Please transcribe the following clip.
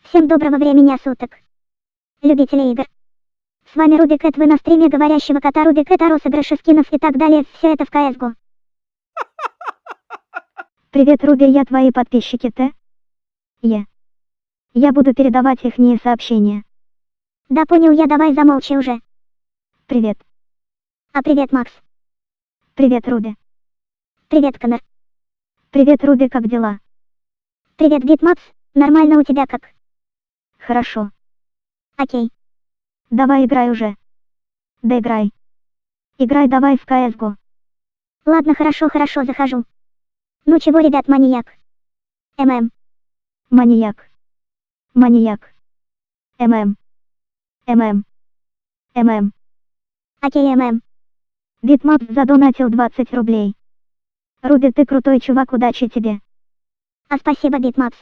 Всем доброго времени суток, любители игр. С вами Руби Кэт, вы на стриме говорящего кота Руби Кэта, розыгрыши скинов и так далее, все это в CSGO. Привет, Руби, я твои подписчики, Я буду передавать ихние сообщения. Да понял я, давай замолчи уже. Привет. А привет, Макс. Привет, Руби. Привет, Конор. Привет, Руби, как дела? Привет, Битмапс, нормально у тебя как? Хорошо. Окей. Давай играй уже. Да играй. Играй давай в CSGO. Ладно, хорошо, захожу. Ну чего, ребят, маньяк? Маньяк. Маньяк. Окей, Битмап задонатил 20 рублей. Руби, ты крутой чувак, удачи тебе. А спасибо, Битмапс.